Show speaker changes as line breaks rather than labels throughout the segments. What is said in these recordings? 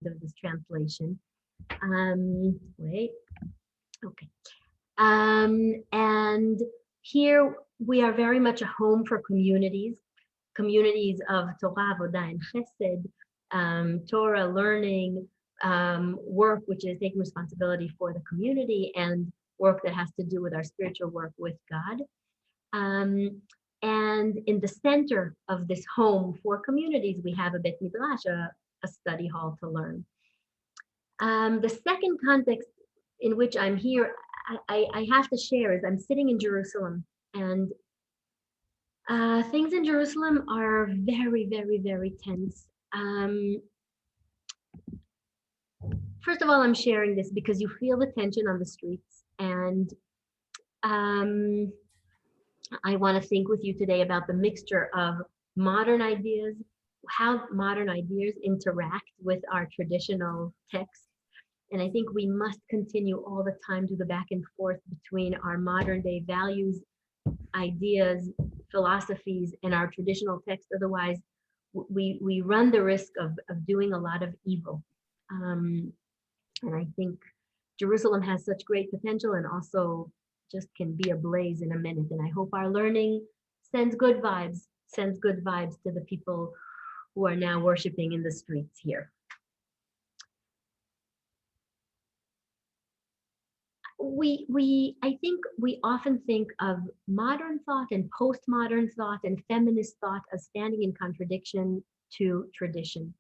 of this translation. Wait, okay. And here we are very much a home for communities of Torah, Avodah, and Chesed, Torah learning, work, which is taking responsibility for the community, and work that has to do with our spiritual work with God. And in the center of this home for communities, we have a Bet Midrash, a study hall to learn. The second context in which I'm here, I have to share is I'm sitting in Jerusalem, and things in Jerusalem are very, very, very tense. First of all, I'm sharing this because you feel the tension on the streets, and I want to think with you today about the mixture of modern ideas, how modern ideas interact with our traditional texts. And I think we must continue all the time to the back and forth between our modern day values, ideas, philosophies, and our traditional text. Otherwise, we run the risk of doing a lot of evil. And I think Jerusalem has such great potential and also just can be ablaze in a minute. And I hope our learning sends good vibes to the people who are now worshiping in the streets here. I think we often think of modern thought and postmodern thought and feminist thought as standing in contradiction to tradition.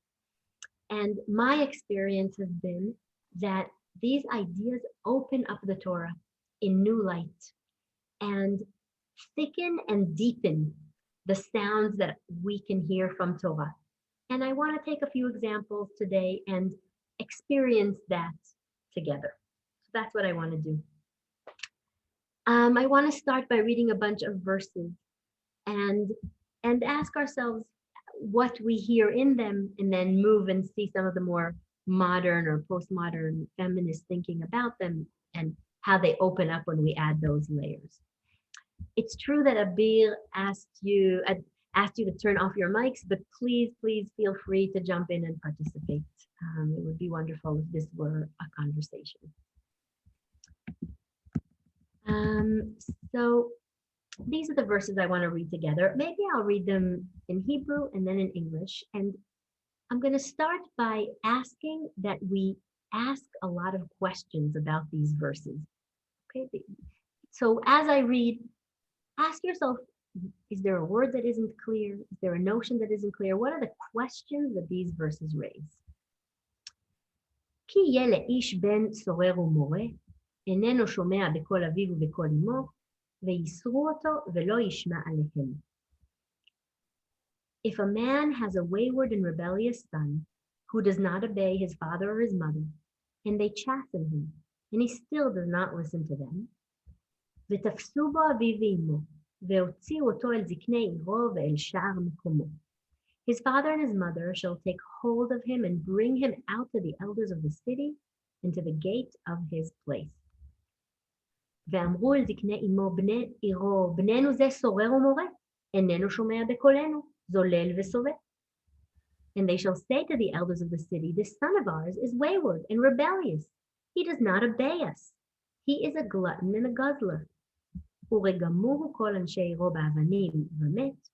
And my experience has been that these ideas open up the Torah in new light and thicken and deepen the sounds that we can hear from Torah. And I want to take a few examples today and experience that together. So that's what I want to do. I want to start by reading a bunch of verses and ask ourselves what we hear in them, and then move and see some of the more modern or postmodern feminist thinking about them and how they open up when we add those layers. It's true that Abir asked you to turn off your mics, but please feel free to jump in and participate. It would be wonderful if this were a conversation. So these are the verses I want to read together. Maybe I'll read them in Hebrew and then in English. And I'm going to start by asking that we ask a lot of questions about these verses. Okay. So as I read, ask yourself, is there a word that isn't clear? Is there a notion that isn't clear? What are the questions that these verses raise? כי יהיה לאיש בן סורר ומורה, איננו שומע בקול אביו ובקול אמו, ויסרו אותו ולא ישמע עליהם. If a man has a wayward and rebellious son who does not obey his father or his mother, and they chasten him, and he still does not listen to them, ותפסו בו אביו ואמו, והוציאו אותו אל זקני עירו ואל שער מקומו. His father and his mother shall take hold of him and bring him out to the elders of the city and to the gate of his place. ואמרו אל זקני אמו בני עירו, בננו זה סורר ומורה, איננו שומע בקולנו, זולל וסובב. And they shall say to the elders of the city, this son of ours is wayward and rebellious. He does not obey us. He is a glutton and a guzzler. ורגמוהו כל אנשי עירו באבנים ומת,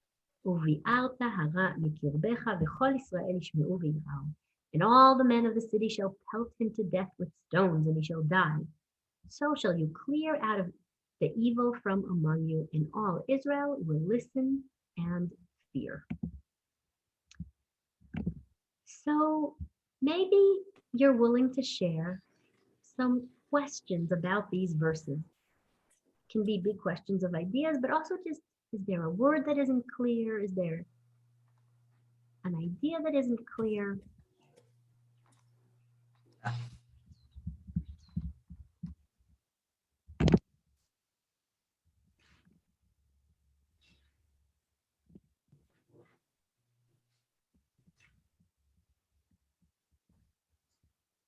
וביערת הרע מקרבך, וכל ישראל ישמעו ויראו. And all the men of the city shall pelt him to death with stones, and he shall die. So shall you clear out of the evil from among you, and all Israel will listen and fear. So maybe you're willing to share some questions about these verses. It can be big questions of ideas, but also just, is there a word that isn't clear? Is there an idea that isn't clear?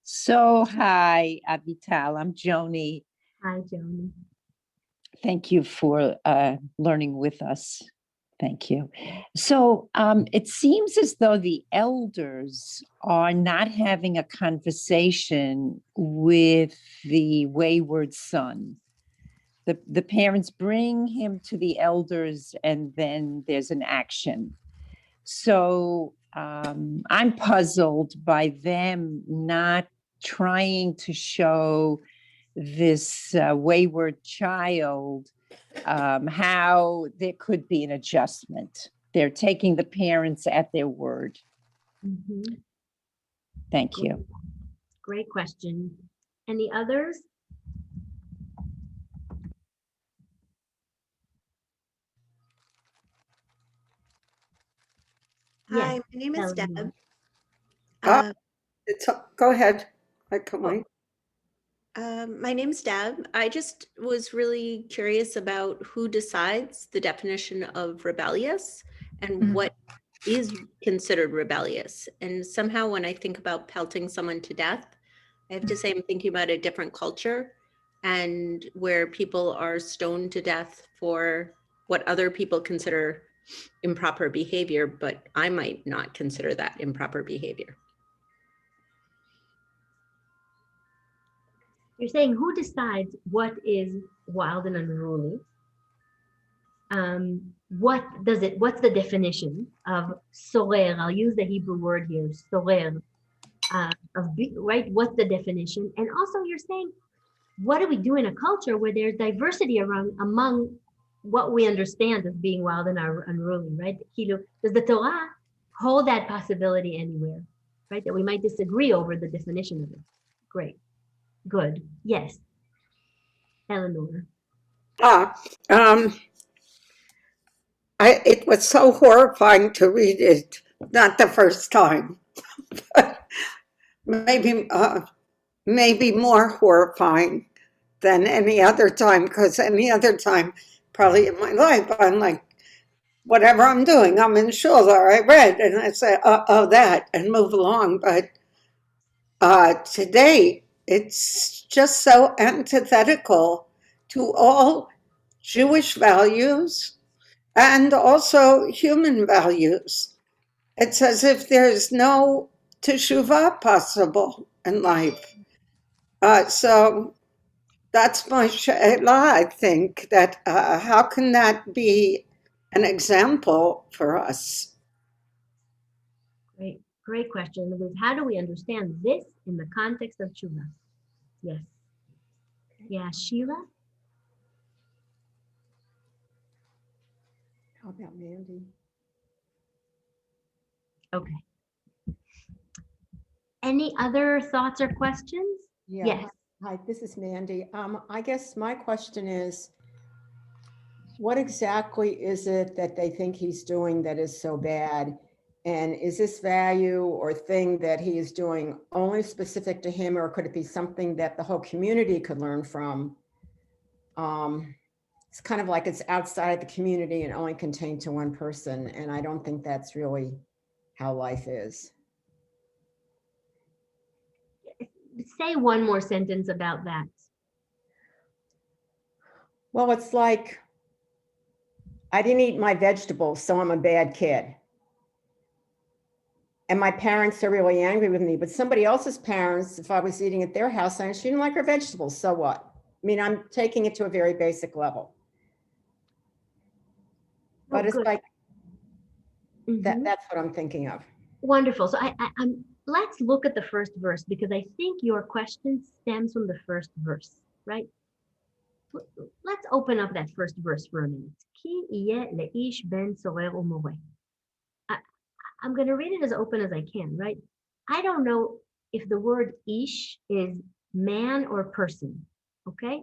So, hi, Avital. I'm Joni.
Hi, Joni.
Thank you for learning with us. Thank you. So it seems as though the elders are not having a conversation with the wayward son. The parents bring him to the elders and then there's an action. So I'm puzzled by them not trying to show this wayward child how there could be an adjustment. They're taking the parents at their word.
Mhm.
Thank you.
Great question. Any others?
Hi,
Yes,
my name is Deb.
Eleanor.
Uh,
Go ahead. I can wait.
my name's Deb. I just was really curious about who decides the definition of rebellious and what is considered rebellious. And somehow when I think about pelting someone to death, I have to say I'm thinking about a different culture and where people are stoned to death for what other people consider improper behavior, but I might not consider that improper behavior.
You're saying who decides what is wild and unruly? What's the definition of sorer? I'll use the Hebrew word here, sorer. Right? What's the definition? And also you're saying, what do we do in a culture where there's diversity among what we understand as being wild and unruly, right? Does the Torah hold that possibility anywhere, right? That we might disagree over the definition of it. Great. Good. Yes. Eleanor.
It was so horrifying to read it, not the first time, but maybe more horrifying than any other time, because any other time, probably in my life, I'm like, whatever I'm doing, I'm in shul, or I read, and I say, oh, that, and move along. But today, it's just so antithetical to all Jewish values and also human values. It's as if there's no teshuvah possible in life. So that's my she'elah, I think, that how can that be an example for us?
Great question. How do we understand this in the context of tshuva? Yes. Yeah, Sheila?
How about Mandy?
Okay. Any other thoughts or questions?
Yeah.
Yes.
Hi, this is Mandy. I guess my question is, what exactly is it that they think he's doing that is so bad? And is this value or thing that he is doing only specific to him, or could it be something that the whole community could learn from? It's kind of like it's outside the community and only contained to one person. And I don't think that's really how life is.
Say one more sentence about that.
Well, it's like, I didn't eat my vegetables, so I'm a bad kid. And my parents are really angry with me, but somebody else's parents, if I was eating at their house and she didn't like her vegetables, so what? I mean, I'm taking it to a very basic level. But it's
good.
like,
Mhm.
that's what I'm thinking of.
Wonderful. So let's look at the first verse, because I think your question stems from the first verse, right? Let's open up that first verse for a minute. Ki yeh leish ben sorer umoreh. I'm going to read it as open as I can, right? I don't know if the word ish is man or person, okay?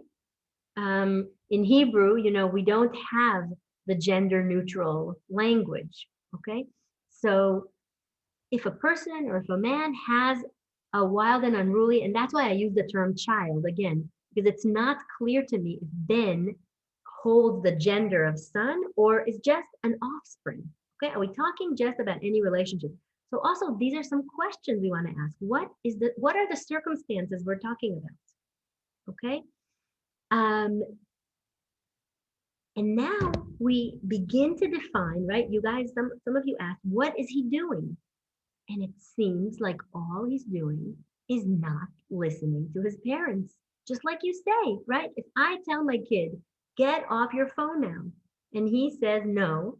In Hebrew, we don't have the gender neutral language, okay? So if a person or if a man has a wild and unruly, and that's why I use the term child again, because it's not clear to me if Ben holds the gender of son or is just an offspring. Okay, are we talking just about any relationship? So also these are some questions we want to ask. What are the circumstances we're talking about? Okay. And now we begin to define, right? You guys, some of you asked, what is he doing? And it seems like all he's doing is not listening to his parents. Just like you say, right? If I tell my kid, get off your phone now, and he says no,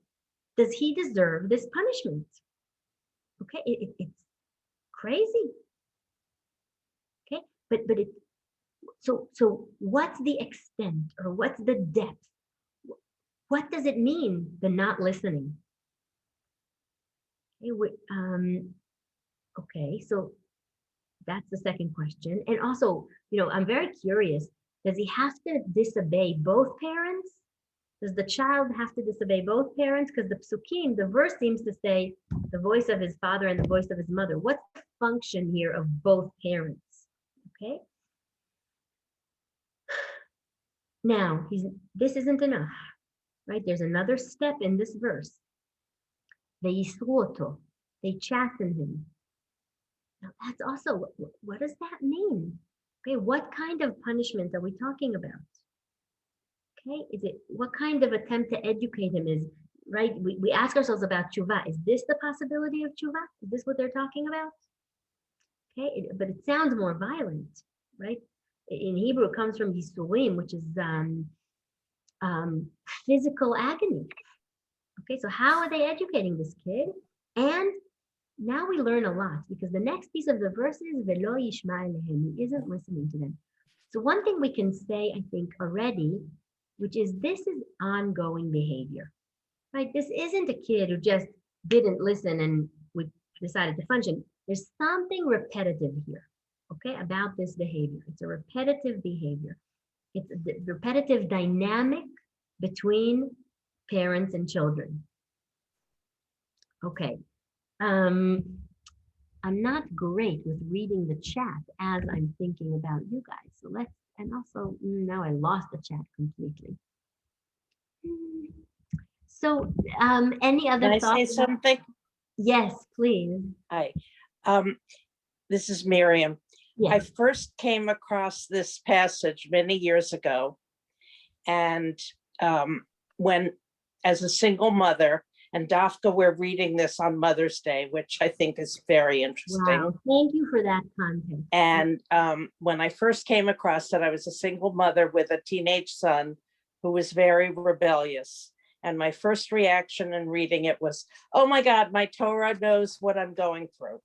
does he deserve this punishment? Okay, it's crazy. Okay, but it, so what's the extent or what's the depth? What does it mean, the not listening? Okay, so that's the second question. And also, I'm very curious, does he have to disobey both parents? Does the child have to disobey both parents? Because the psukim, the verse seems to say the voice of his father and the voice of his mother. What's the function here of both parents? Okay. Now, this isn't enough, right? There's another step in this verse. They yisruoto, they chasten him. Now, that's also, what does that mean? Okay, what kind of punishment are we talking about? Okay, what kind of attempt to educate him is, right? We ask ourselves about tshuva. Is this the possibility of tshuva? Is this what they're talking about? Okay, but it sounds more violent, right? In Hebrew, it comes from yisurim, which is physical agony. Okay, so how are they educating this kid? And now we learn a lot, because the next piece of the verse is velo yishma elehem. He isn't listening to them. So one thing we can say, I think, already, which is this is ongoing behavior, right? This isn't a kid who just didn't listen and we decided to punish him. There's something repetitive here, okay, about this behavior. It's a repetitive behavior. It's a repetitive dynamic between parents and children. Okay. I'm not great with reading the chat as I'm thinking about you guys. So and also now I lost the chat completely. So any other
Can I
thoughts?
say something?
Yes, please.
Hi, this is Miriam. I
Yes.
first came across this passage many years ago. And when, as a single mother, and Dafka, we're reading this on Mother's Day, which I think is very interesting.
Wow. Thank you for that context.
And when I first came across it, I was a single mother with a teenage son who was very rebellious. And my first reaction in reading it was, oh my God, my Torah knows what I'm going through.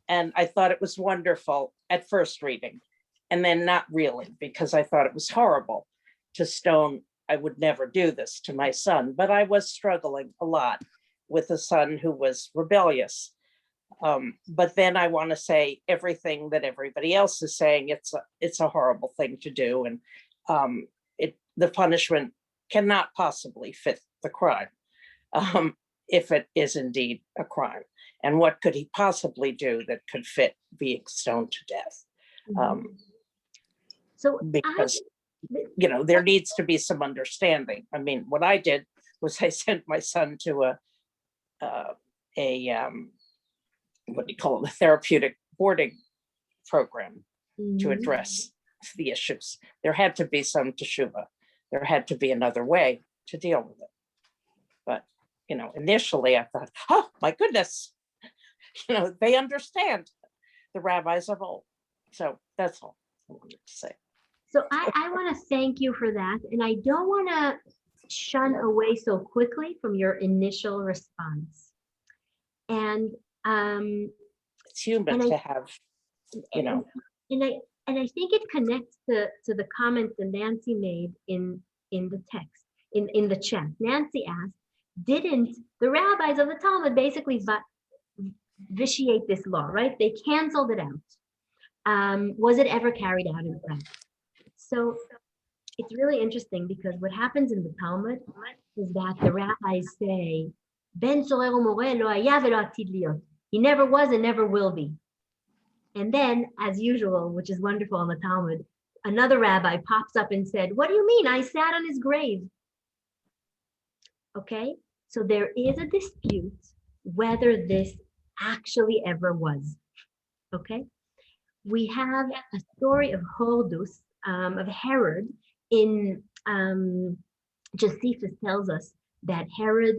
And I thought it was wonderful at first reading, and then not really, because I thought it was horrible to stone. I would never do this to my son, but I was struggling a lot with a son who was rebellious. But then I want to say everything that everybody else is saying. It's a horrible thing to do, and the punishment cannot possibly fit the crime, if it is indeed a crime. And what could he possibly do that could fit being stoned to death?
So
Because there needs to be some understanding. I mean, what I did was I sent my son to what do you call it, a therapeutic boarding program to address the issues. There had to be some teshuva. There had to be another way to deal with it. But, initially I thought, oh my goodness, they understand, the rabbis of old. So that's all I wanted to say.
So I want to thank you for that. And I don't want to shun away so quickly from your initial response. And
it's human to have,
And I think it connects to the comment that Nancy made in the text, in the chat. Nancy asked, didn't the rabbis of the Talmud basically vitiate this law, right? They canceled it out. Was it ever carried out in practice? So it's really interesting, because what happens in the Talmud is that the rabbis say, Ben sorer u'moreh lo haya velo atid liot. He never was and never will be. And then, as usual, which is wonderful in the Talmud, another rabbi pops up and said, what do you mean? I sat on his grave. Okay, so there is a dispute whether this actually ever was. Okay, we have a story of Hordus, of Herod, in Josephus tells us that Herod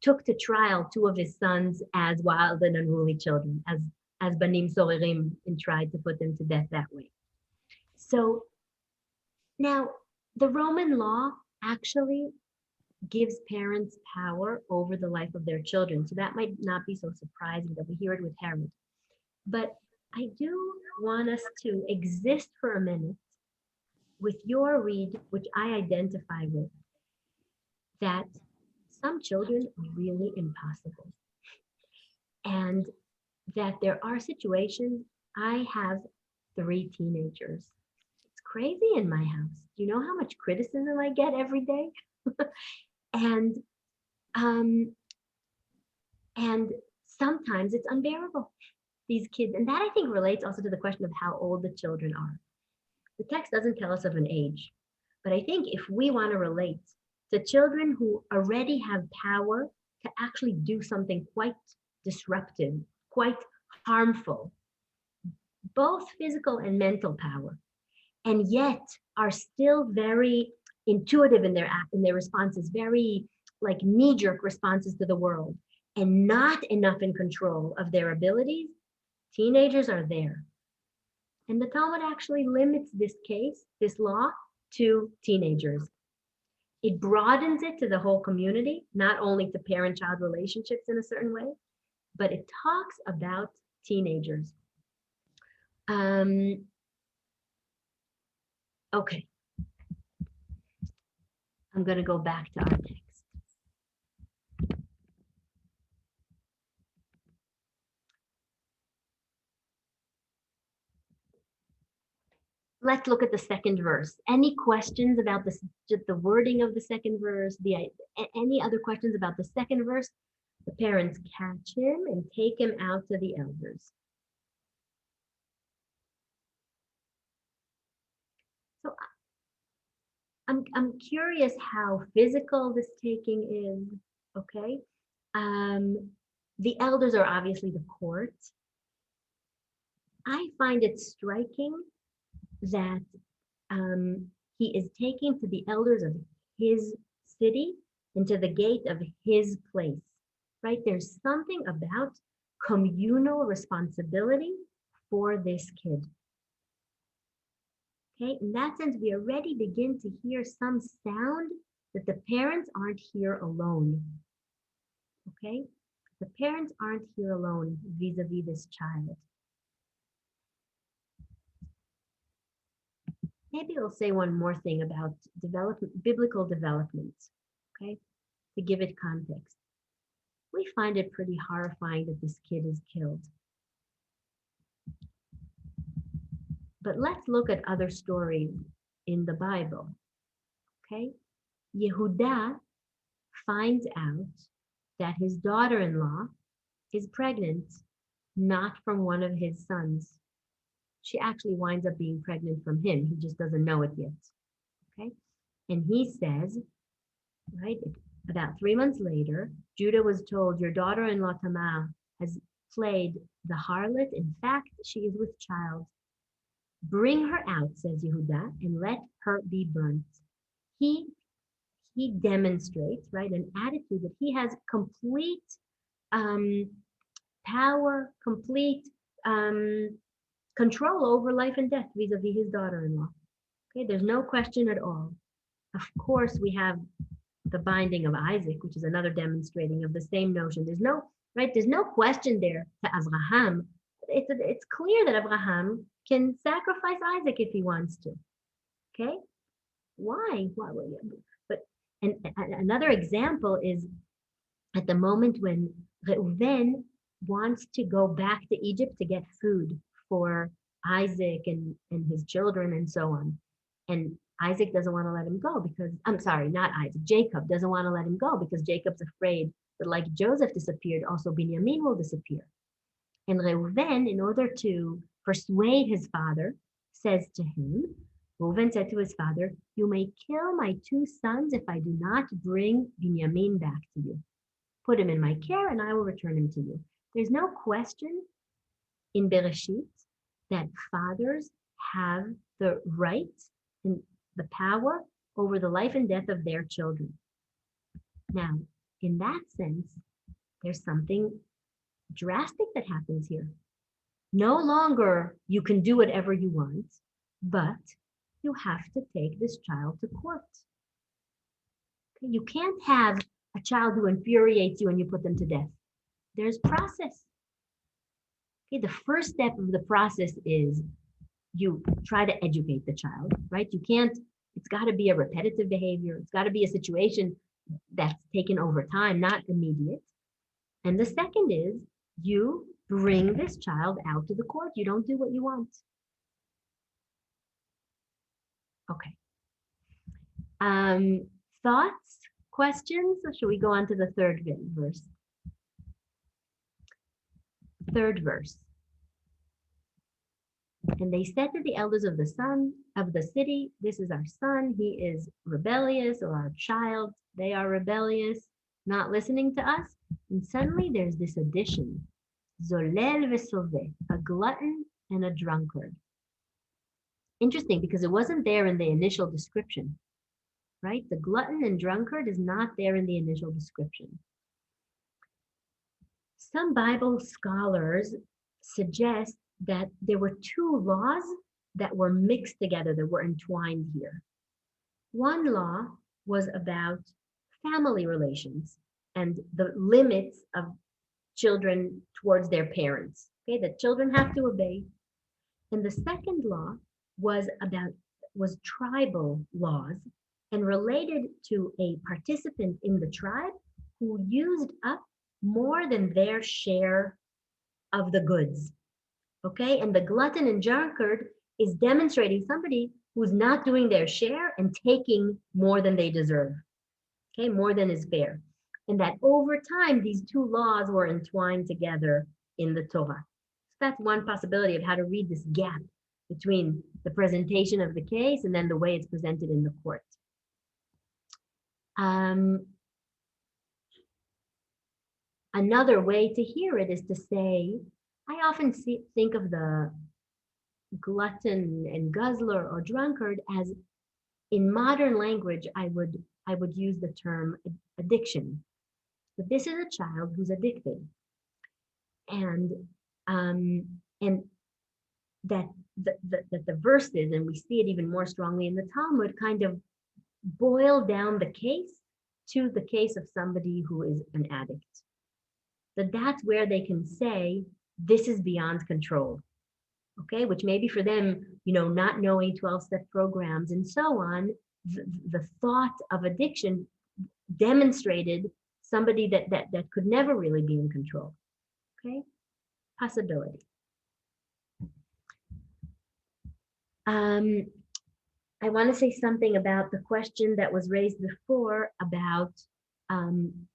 took to trial two of his sons as wild and unruly children, as banim sorerim, and tried to put them to death that way. So now the Roman law actually gives parents power over the life of their children. So that might not be so surprising that we hear it with Herod. But I do want us to exist for a minute with your read, which I identify with, that some children are really impossible. And that there are situations, I have 3 teenagers. It's crazy in my house. Do you know how much criticism I get every day? and sometimes it's unbearable, these kids. And that I think relates also to the question of how old the children are. The text doesn't tell us of an age, but I think if we want to relate to children who already have power to actually do something quite disruptive, quite harmful, both physical and mental power, and yet are still very intuitive in their responses, very like knee-jerk responses to the world, and not enough in control of their abilities, teenagers are there. And the Talmud actually limits this case, this law, to teenagers. It broadens it to the whole community, not only to parent-child relationships in a certain way, but it talks about teenagers. Okay. I'm going to go back to our text. Let's look at the second verse. Any questions about the wording of the second verse? Any other questions about the second verse? The parents catch him and take him out to the elders. So I'm curious how physical this taking is, okay? The elders are obviously the court. I find it striking that he is taken to the elders of his city and to the gate of his place, right? There's something about communal responsibility for this kid. Okay, in that sense, we already begin to hear some sound that the parents aren't here alone. Okay, the parents aren't here alone vis-a-vis this child. Maybe I'll say one more thing about biblical development, okay, to give it context. We find it pretty horrifying that this kid is killed. But let's look at other stories in the Bible, okay? Yehuda finds out that his daughter-in-law is pregnant, not from one of his sons. She actually winds up being pregnant from him. He just doesn't know it yet, okay? And he says, right, about 3 months later, Judah was told, your daughter-in-law Tamar has played the harlot. In fact, she is with child. Bring her out, says Yehuda, and let her be burnt. He demonstrates, right, an attitude that he has complete power, complete control over life and death vis-a-vis his daughter-in-law. Okay, there's no question at all. Of course, we have the binding of Isaac, which is another demonstrating of the same notion. There's no question there to Abraham. It's clear that Abraham can sacrifice Isaac if he wants to. Okay, why? But and another example is at the moment when Reuven wants to go back to Egypt to get food for Isaac and his children and so on. And Isaac doesn't want to let him go because, I'm sorry, not Isaac, Jacob doesn't want to let him go because Jacob's afraid that like Joseph disappeared, also Binyamin will disappear. And Reuven, in order to persuade his father, says to him, Reuven said to his father, you may kill my 2 sons if I do not bring Binyamin back to you. Put him in my care and I will return him to you. There's no question in Bereshit that fathers have the right and the power over the life and death of their children. Now, in that sense, there's something drastic that happens here. No longer you can do whatever you want, but you have to take this child to court. Okay? You can't have a child who infuriates you and you put them to death. There's process. Okay, the first step of the process is you try to educate the child, right? You can't, it's got to be a repetitive behavior. It's got to be a situation that's taken over time, not immediate. And the second is you bring this child out to the court. You don't do what you want. Okay. Thoughts, questions? Or should we go on to the third verse? Third verse. And they said to the elders of the son of the city, this is our son, he is rebellious, or our child, they are rebellious, not listening to us. And suddenly there's this addition, Zolel v'soveh, a glutton and a drunkard. Interesting, because it wasn't there in the initial description, right? The glutton and drunkard is not there in the initial description. Some Bible scholars suggest that there were two laws that were mixed together, that were entwined here. One law was about family relations and the limits of children towards their parents, okay, that children have to obey. And the second law was tribal laws and related to a participant in the tribe who used up more than their share of the goods. Okay, and the glutton and drunkard is demonstrating somebody who's not doing their share and taking more than they deserve. Okay, more than is fair. And that over time, these two laws were entwined together in the Torah. So that's one possibility of how to read this gap between the presentation of the case and then the way it's presented in the court. Another way to hear it is to say, I often think of the glutton and guzzler or drunkard as, in modern language, I would use the term addiction. But this is a child who's addicted, and that the verses, and we see it even more strongly in the Talmud, kind of boil down the case to the case of somebody who is an addict. That's where they can say, this is beyond control, okay? Which maybe for them, not knowing 12-step programs and so on, the thought of addiction demonstrated somebody that could never really be in control, okay? Possibility. I want to say something about the question that was raised before about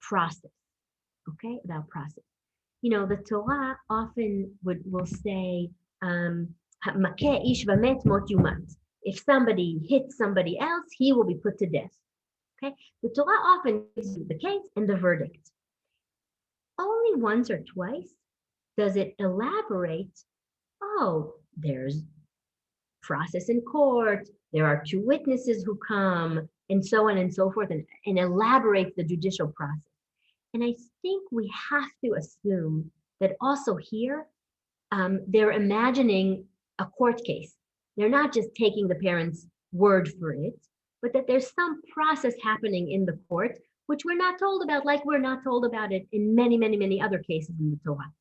process, okay? About process. The Torah often will say, if somebody hits somebody else, he will be put to death. Okay? The Torah often gives you the case and the verdict. Only once or twice does it elaborate, there's process in court, there are two witnesses who come, and so on and so forth, and elaborates the judicial process. And I think we have to assume that also here, they're imagining a court case. They're not just taking the parents' word for it, but that there's some process happening in the court, which we're not told about, like we're not told about it in many, many, many other cases in the Torah.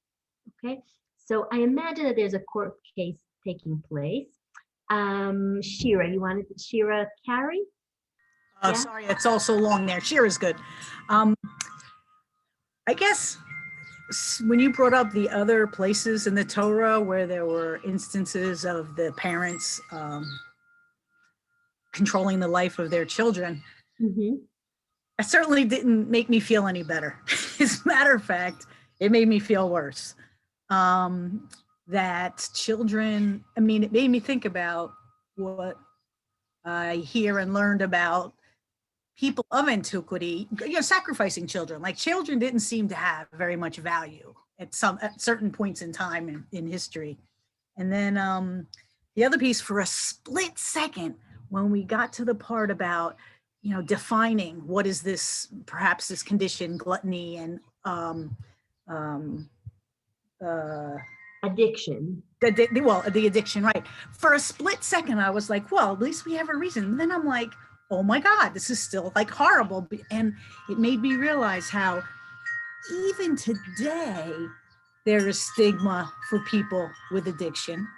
Okay, so I imagine that there's a court case taking place. Shira, Shira Carey? Yeah?
Sorry, it's all so long there. Shira's good. I guess when you brought up the other places in the Torah where there were instances of the parents controlling the life of their children, it certainly didn't make me feel any better. As a matter of fact, it made me feel worse. That children, it made me think about what I hear and learned about people of antiquity, sacrificing children. Like, children didn't seem to have very much value at certain points in time in history. And then the other piece, for a split second, when we got to the part about, defining what is this, perhaps this condition, gluttony and um, uh,
Addiction.
the addiction, right? For a split second, I was like, well, at least we have a reason. And then I'm like, oh my God, this is still like horrible. And it made me realize how even today, there is stigma for people with addiction.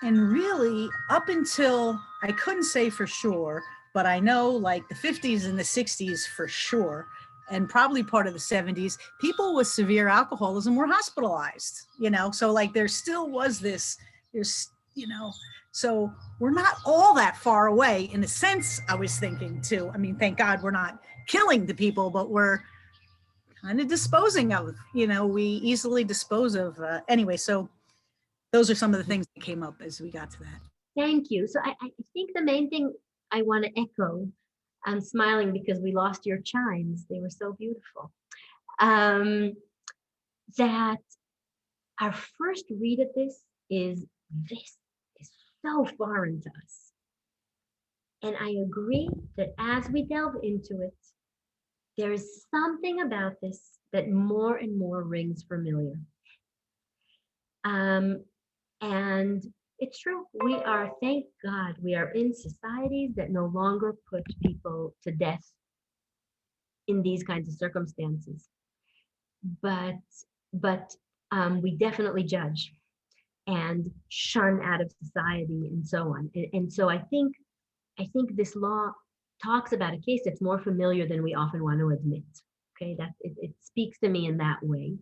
And really, up until, I couldn't say for sure, but I know like the 50s and the 60s for sure, and probably part of the 70s, people with severe alcoholism were hospitalized, so like there still was this, so we're not all that far away in a sense, I was thinking too. I mean, thank God we're not killing the people, but we're kind of disposing of, we easily dispose of, anyway, so those are some of the things that came up as we got to that.
Thank you. So I think the main thing I want to echo, I'm smiling because we lost your chimes. They were so beautiful. That our first read of this is so foreign to us. And I agree that as we delve into it, there is something about this that more and more rings familiar. And it's true. We are, thank God, we are in societies that no longer put people to death in these kinds of circumstances. But we definitely judge and shun out of society and so on. And so I think this law talks about a case that's more familiar than we often want to admit. Okay, that it speaks to me in that way.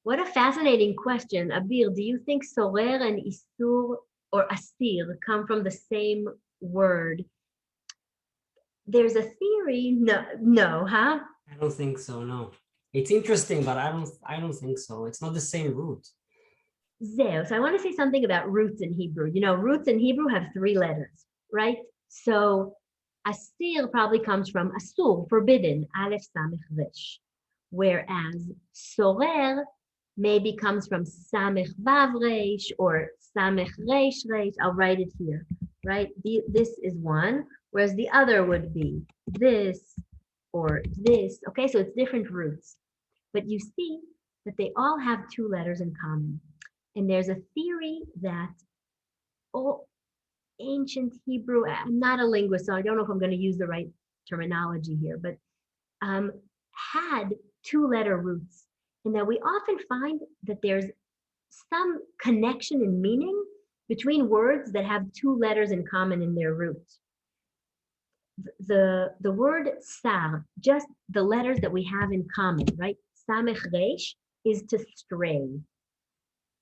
What a fascinating question. Abir, do you think sorer and isur or asir come from the same word? There's a theory. No, huh?
I don't think so, no. It's interesting, but I don't think so. It's not the same root.
Zeo. So I want to say something about roots in Hebrew. Roots in Hebrew have 3 letters, right? So asir probably comes from asur, forbidden, aleph samech resh. Whereas sorer maybe comes from samech vav resh or samech resh resh. I'll write it here, right? This is one, whereas the other would be this or this. Okay, so it's different roots. But you see that they all have 2 letters in common. And there's a theory that ancient Hebrew, I'm not a linguist, so I don't know if I'm going to use the right terminology here, but had 2-letter roots. And that we often find that there's some connection in meaning between words that have 2 letters in common in their roots. The word sar, just the letters that we have in common, right? Samech resh is to stray.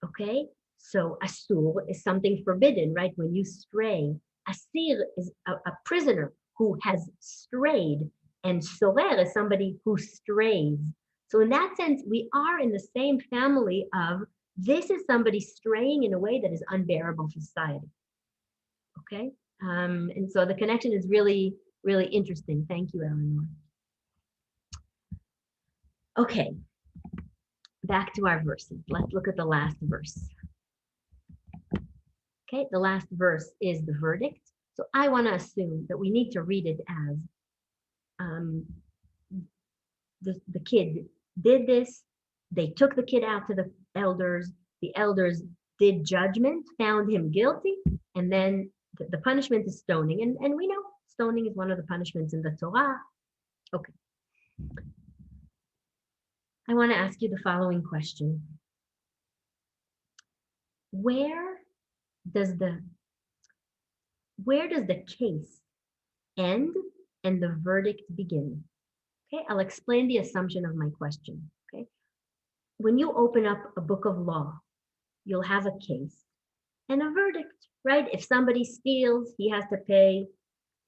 Okay, so asur is something forbidden, right? When you stray. Asir is a prisoner who has strayed, and sorer is somebody who strays. So in that sense, we are in the same family of this is somebody straying in a way that is unbearable for society. Okay, and so the connection is really, really interesting. Thank you, Eleanor. Okay, back to our verses. Let's look at the last verse. Okay, the last verse is the verdict. So I want to assume that we need to read it as the kid did this. They took the kid out to the elders. The elders did judgment, found him guilty, and then the punishment is stoning. And we know stoning is one of the punishments in the Torah. Okay. I want to ask you the following question. Where does the case end and the verdict begin? Okay, I'll explain the assumption of my question. Okay, when you open up a book of law, you'll have a case and a verdict, right? If somebody steals, he has to pay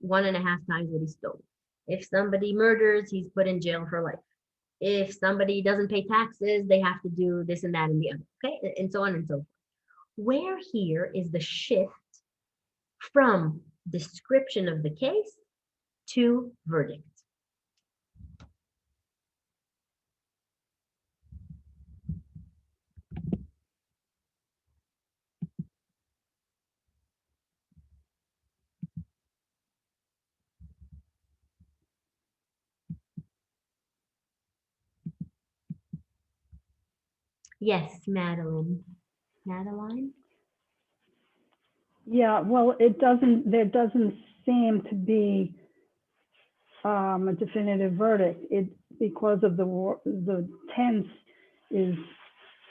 1.5 times what he stole. If somebody murders, he's put in jail for life. If somebody doesn't pay taxes, they have to do this and that and the other, okay? And so on and so forth. Where here is the shift from description of the case to verdict? Yes, Madeline. Madeline?
Yeah, well, there doesn't seem to be a definitive verdict. Because of the tense is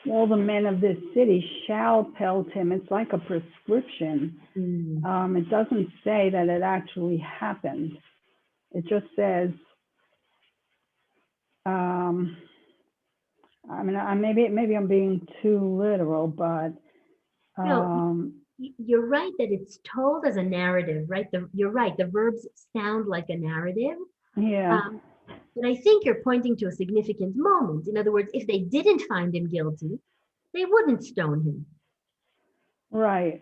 all the men of this city shall pelt him. It's like a prescription.
Mm,
It doesn't say that it actually happened. It just says, maybe I'm being too literal, but
No, you're right that it's told as a narrative, right? You're right. The verbs sound like a narrative.
yeah,
But I think you're pointing to a significant moment. In other words, if they didn't find him guilty, they wouldn't stone him,
right.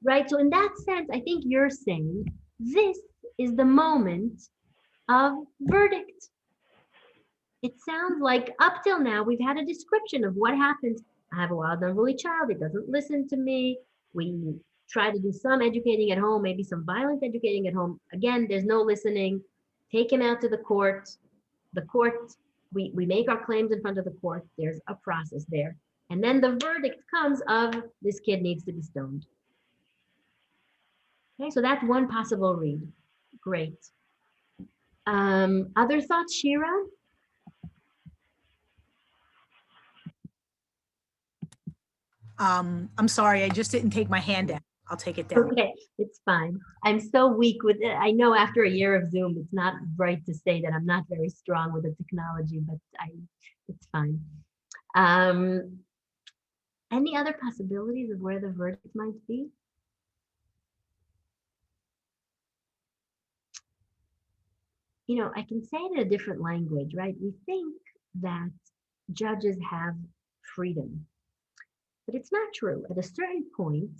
right? So in that sense, I think you're saying this is the moment of verdict. It sounds like up till now, we've had a description of what happens. I have a wild, unruly child. It doesn't listen to me. We try to do some educating at home, maybe some violent educating at home. Again, there's no listening. Take him out to the court. The court, we make our claims in front of the court. There's a process there. And then the verdict comes of this kid needs to be stoned. Okay, so that's one possible read. Great. Other thoughts, Shira?
I'm sorry, I just didn't take my hand down. I'll take it down.
Okay, it's fine. I'm so weak with it. I know after a year of Zoom, it's not right to say that I'm not very strong with the technology, but it's fine. Any other possibilities of where the verdict might be? You know, I can say it in a different language, right? We think that judges have freedom, but it's not true. At a certain point,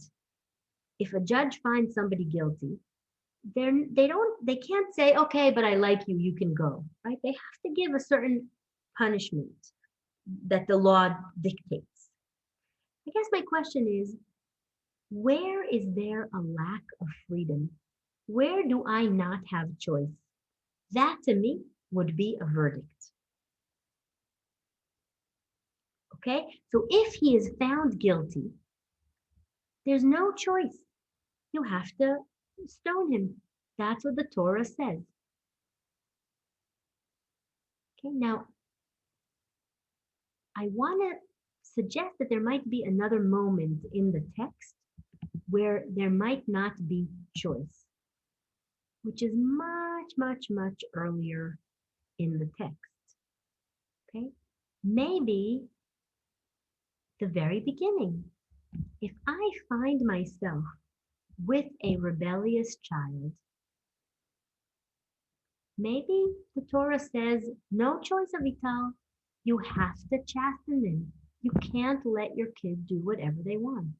if a judge finds somebody guilty, they can't say, okay, but I like you, you can go, right? They have to give a certain punishment that the law dictates. I guess my question is, where is there a lack of freedom? Where do I not have choice? That to me would be a verdict. Okay, so if he is found guilty, there's no choice. You have to stone him. That's what the Torah says. Okay, now I want to suggest that there might be another moment in the text where there might not be choice, which is much, much, much earlier in the text. Okay, maybe the very beginning. If I find myself with a rebellious child, maybe the Torah says, no choice, Avital. You have to chasten them. You can't let your kid do whatever they want.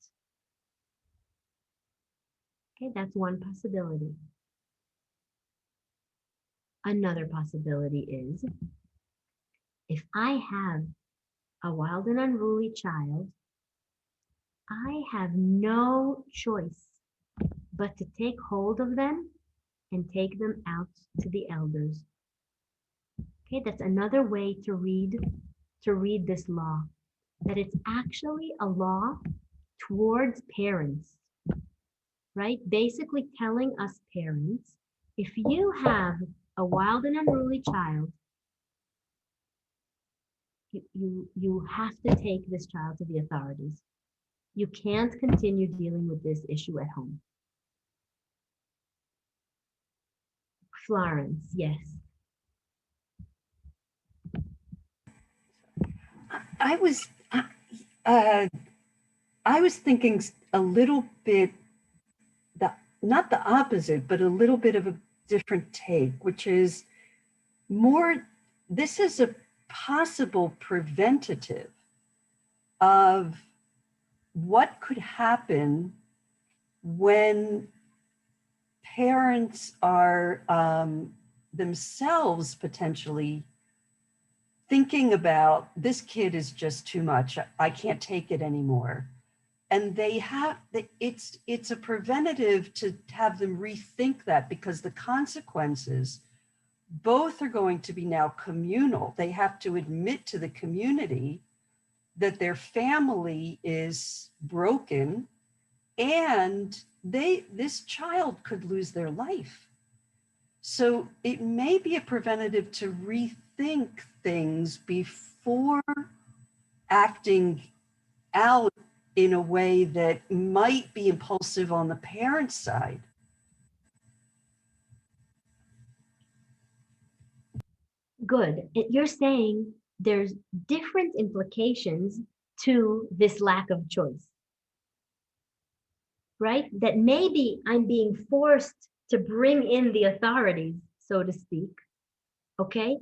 Okay, that's one possibility. Another possibility is, if I have a wild and unruly child, I have no choice but to take hold of them and take them out to the elders. Okay, that's another way to read this law, that it's actually a law towards parents, right? Basically telling us parents, if you have a wild and unruly child, you have to take this child to the authorities. You can't continue dealing with this issue at home. Florence, yes.
I was thinking a little bit, not the opposite, but a little bit of a different take, which is more, this is a possible preventative of what could happen when parents are themselves potentially thinking about, this kid is just too much, I can't take it anymore. And it's a preventative to have them rethink that, because the consequences both are going to be now communal. They have to admit to the community
that their family is broken and this child could lose their life. So it may be a preventative to rethink things before acting out in a way that might be impulsive on the parent's side.
Good. You're saying there's different implications to this lack of choice, right? That maybe I'm being forced to bring in the authorities, so to speak. Okay?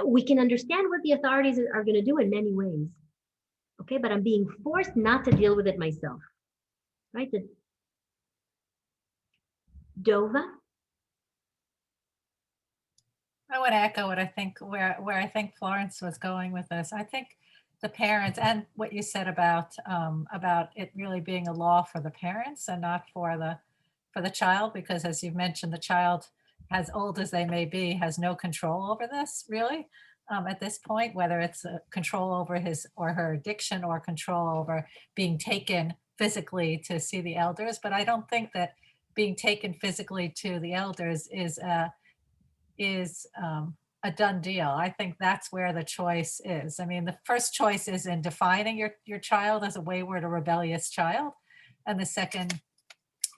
We can understand what the authorities are going to do in many ways. Okay, but I'm being forced not to deal with it myself. Right? Dova?
I would echo what I think, where I think Florence was going with this. I think the parents, and what you said about it really being a law for the parents and not for the child, because as you've mentioned, the child, as old as they may be, has no control over this really at this point, whether it's control over his or her addiction or control over being taken physically to see the elders. But I don't think that being taken physically to the elders is a done deal. I think that's where the choice is. I mean, the first choice is in defining your child as a wayward or rebellious child. And the second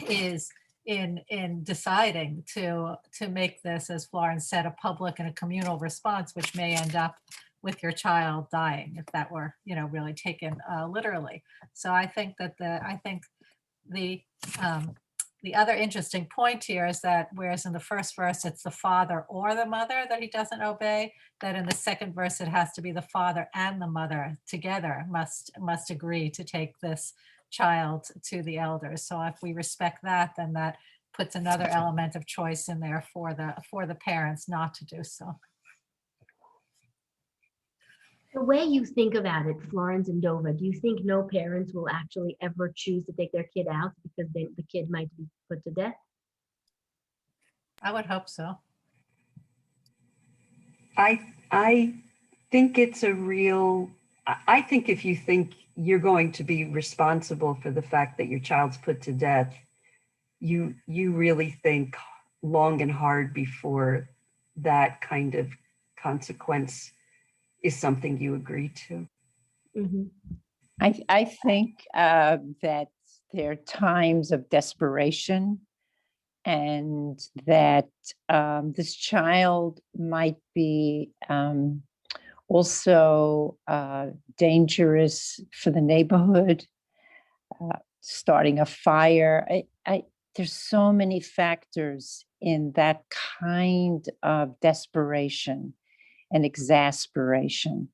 is in deciding to make this, as Florence said, a public and a communal response, which may end up with your child dying if that were, really taken literally. So I think that the other interesting point here is that whereas in the first verse it's the father or the mother that he doesn't obey, that in the second verse it has to be the father and the mother together must agree to take this child to the elders. So if we respect that, then that puts another element of choice in there for the parents not to do so.
The way you think about it, Florence and Dova, do you think no parents will actually ever choose to take their kid out because the kid might be put to death?
I would hope so.
I think it's a real, I think if you think you're going to be responsible for the fact that your child's put to death, you really think long and hard before that kind of consequence is something you agree to.
Mm-hmm.
I think that there are times of desperation, and that this child might be also dangerous for the neighborhood, starting a fire. There's so many factors in that kind of desperation and exasperation.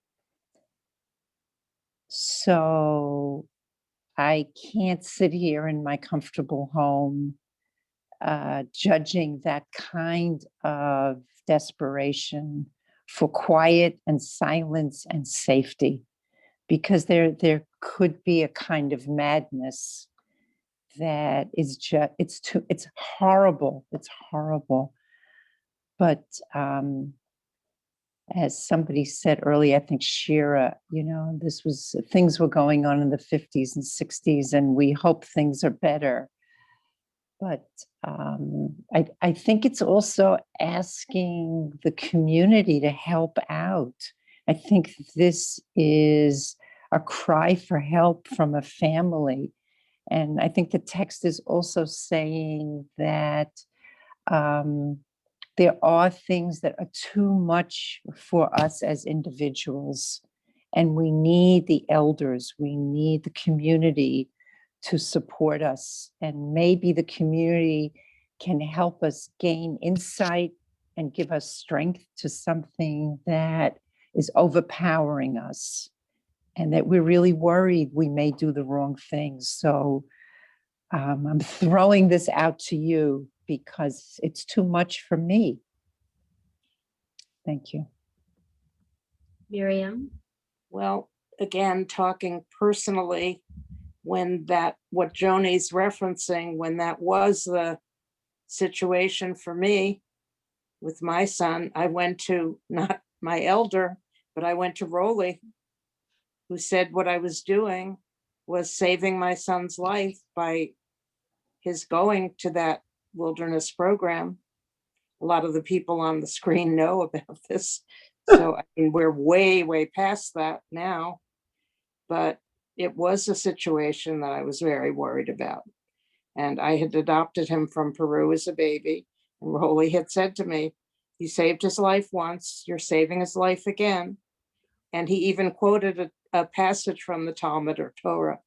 So I can't sit here in my comfortable home judging that kind of desperation for quiet and silence and safety, because there could be a kind of madness that is just, it's horrible. It's horrible. But as somebody said earlier, I think Shira, things were going on in the 50s and 60s, and we hope things are better. But I think it's also asking the community to help out. I think this is a cry for help from a family. And I think the text is also saying that there are things that are too much for us as individuals, and we need the elders, we need the community to support us. And maybe the community can help us gain insight and give us strength to something that is overpowering us, and that we're really worried we may do the wrong thing. So I'm throwing this out to you because it's too much for me. Thank you.
Miriam?
Well, again, talking personally, what Joni's referencing, when that was the situation for me with my son, I went to not my elder, but I went to Rowley. who said what I was doing was saving my son's life by his going to that wilderness program. A lot of the people on the screen know about this. So I mean, we're way, way past that now. But it was a situation that I was very worried about. And I had adopted him from Peru as a baby. And Rolly had said to me, you saved his life once, you're saving his life again. And he even quoted a passage from the Talmud or Torah.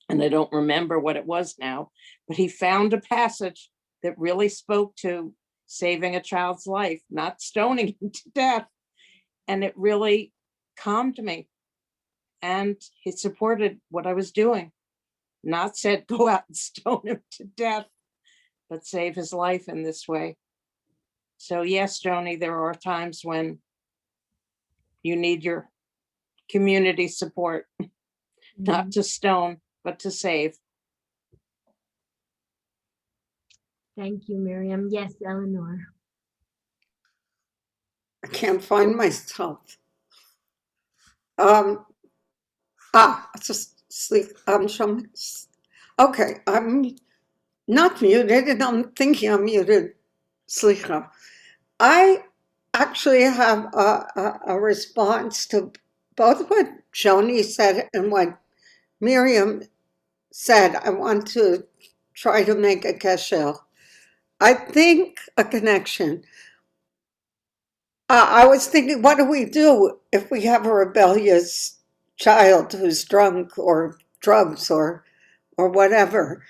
And I don't remember what it was now, but he found a passage that really spoke to saving a child's life, not stoning him to death. And it really calmed me. And he supported what I was doing. Not said go out and stone him to death, but save his life in this way. So yes, Joni, there are times when you need your community support, not to stone, but to save.
Thank you, Miriam. Yes, Eleanor.
I can't find myself. Just sleep. Okay, I'm not muted, and I'm thinking I'm muted. Slicha. I actually have a response to both what Joni said and what Miriam said. I want to try to make a kesher. I think a connection. I was thinking, what do we do if we have a rebellious child who's drunk or drugs or whatever?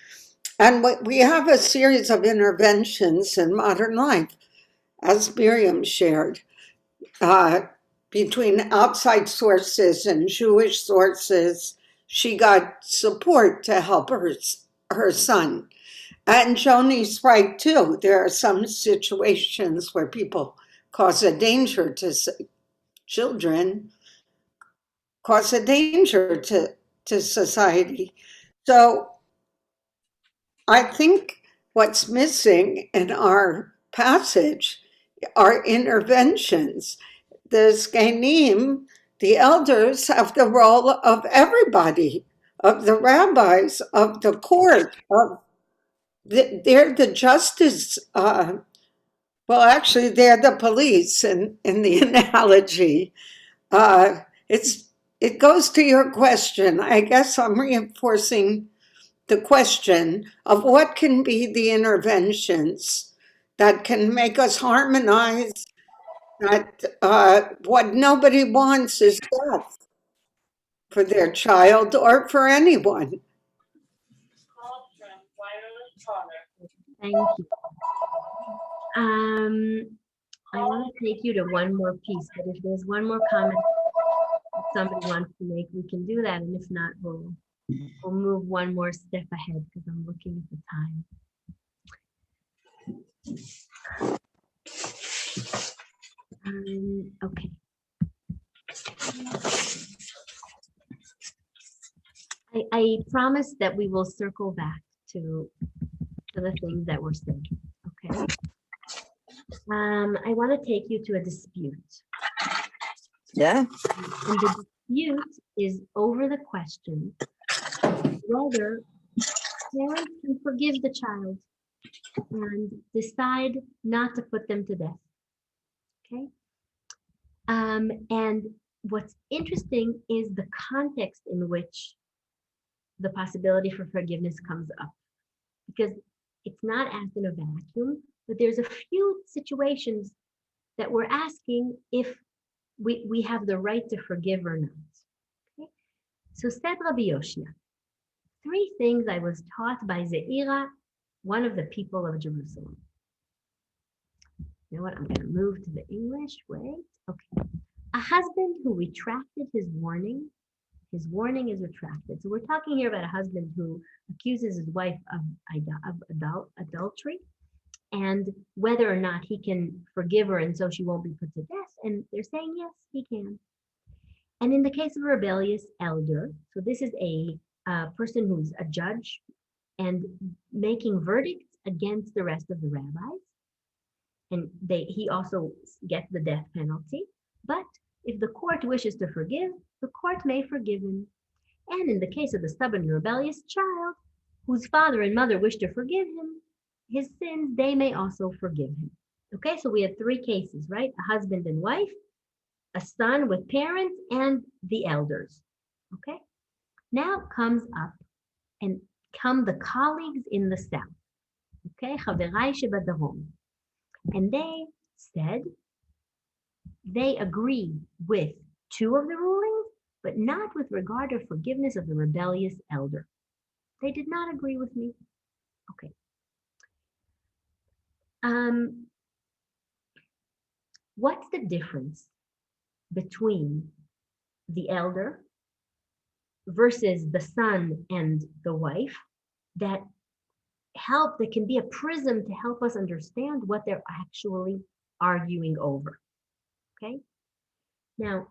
And we have a series of interventions in modern life, as Miriam shared, between outside sources and Jewish sources. She got support to help her son. And Joni's right, too. There are some situations where people cause a danger to children, cause a danger to society. So I think what's missing in our passage are interventions. The Skenim, the elders, have the role of everybody, of the rabbis, of the court, they're the justice. Well, actually, they're the police in the analogy. It goes to your question. I guess I'm reinforcing the question of what can be the interventions that can make us harmonize. That what nobody wants is death for their child or for anyone.
Thank you. I want to take you to one more piece, but if there's one more comment somebody wants to make, we can do that. And if not, we'll move one more step ahead because I'm looking at the time. Okay. I promise that we will circle back to the things that were said. Okay. I want to take you to a dispute.
Yeah.
And the dispute is over the question whether parents can forgive the child and decide not to put them to death. Okay. And what's interesting is the context in which the possibility for forgiveness comes up, because it's not asked in a vacuum, but there's a few situations that we're asking if we have the right to forgive or not. Okay? So said Rabbi Yoshia, 3 things I was taught by Zeira, one of the people of Jerusalem. You know what? I'm going to move to the English. Wait. Okay. A husband who retracted his warning is retracted. So we're talking here about a husband who accuses his wife of adultery and whether or not he can forgive her and so she won't be put to death. And they're saying, yes, he can. And in the case of a rebellious elder, so this is a person who's a judge and making verdicts against the rest of the rabbis. And he also gets the death penalty. But if the court wishes to forgive, the court may forgive him. And in the case of the stubborn and rebellious child, whose father and mother wish to forgive him his sins, they may also forgive him. Okay, so we have three cases, right? A husband and wife, a son with parents, and the elders. Okay, now comes up and come the colleagues in the south. Okay, חבריי שבדרום. And they said they agree with two of the rulings, but not with regard to forgiveness of the rebellious elder. They did not agree with me. Okay. What's the difference between the elder versus the son and the wife that can be a prism to help us understand what they're actually arguing over? Okay. Now,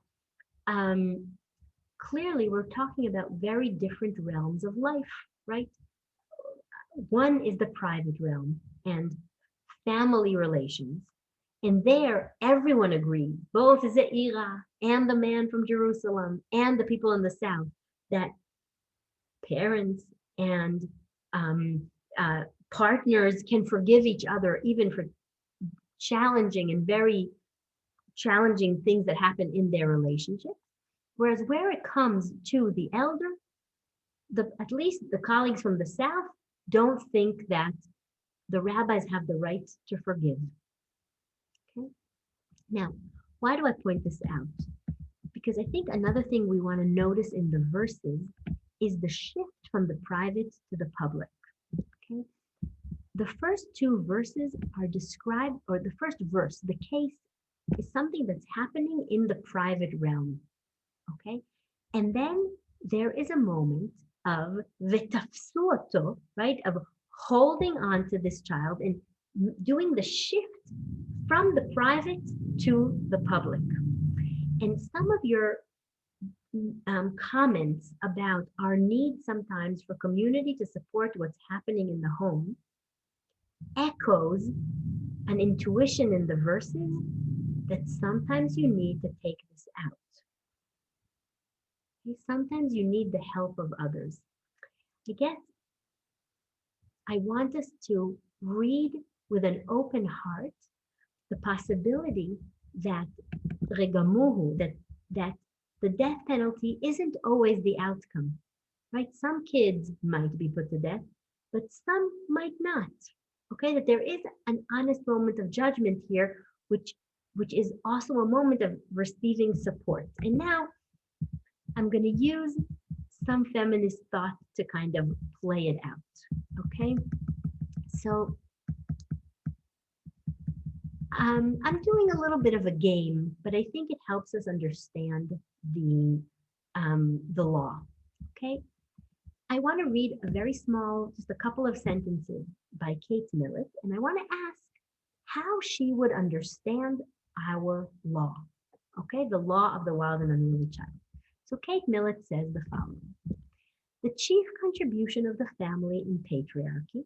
clearly we're talking about very different realms of life, right? One is the private realm and family relations. And there, everyone agreed, both Ze'ira and the man from Jerusalem and the people in the south, that parents and partners can forgive each other even for challenging and very challenging things that happen in their relationship. Whereas where it comes to the elder, at least the colleagues from the south don't think that the rabbis have the right to forgive. Okay. Now, why do I point this out? Because I think another thing we want to notice in the verses is the shift from the private to the public. Okay. The first two verses are described, or the first verse, the case, is something that's happening in the private realm. Okay. And then there is a moment of v'tafsu oto, right, of holding on to this child and doing the shift from the private to the public. And some of your comments about our need sometimes for community to support what's happening in the home echoes an intuition in the verses that sometimes you need to take this out. Okay? Sometimes you need the help of others. I guess I want us to read with an open heart the possibility that regamuhu, that the death penalty isn't always the outcome, right? Some kids might be put to death, but some might not. Okay, that there is an honest moment of judgment here, which is also a moment of receiving support. And now I'm going to use some feminist thought to kind of play it out. Okay, so I'm doing a little bit of a game, but I think it helps us understand the law. Okay, I want to read a very small, just a couple of sentences by Kate Millett, and I want to ask how she would understand our law. Okay, the law of the wild and unruly child. So Kate Millett says the following: the chief contribution of the family in patriarchy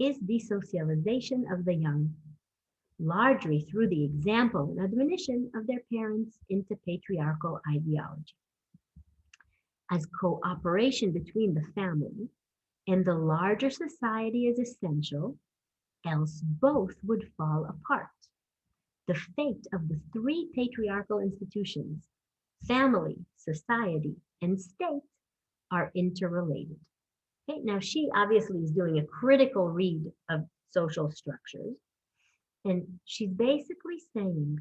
is the socialization of the young, largely through the example and admonition of their parents into patriarchal ideology. As cooperation between the family and the larger society is essential, else both would fall apart. The fate of the three patriarchal institutions, family, society, and state, are interrelated. Okay, now she obviously is doing a critical read of social structures, and she's basically saying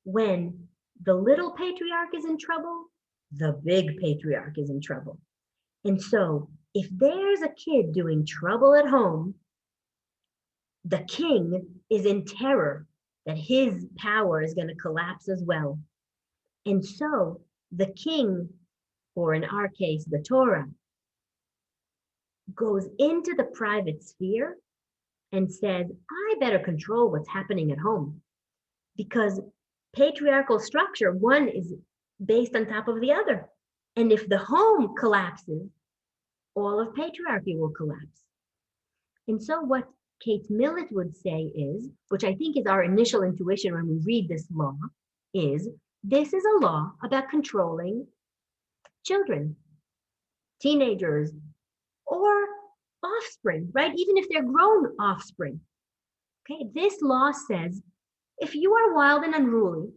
when the little patriarch is in trouble, the big patriarch is in trouble. And so if there's a kid doing trouble at home, the king is in terror that his power is going to collapse as well. And so the king, or in our case, the Torah, goes into the private sphere and says, I better control what's happening at home, because patriarchal structure, one is based on top of the other. And if the home collapses, all of patriarchy will collapse. And so what Kate Millett would say is, which I think is our initial intuition when we read this law, is This is a law about controlling children, teenagers, or offspring, right? Even if they're grown offspring. Okay, this law says if you are wild and unruly,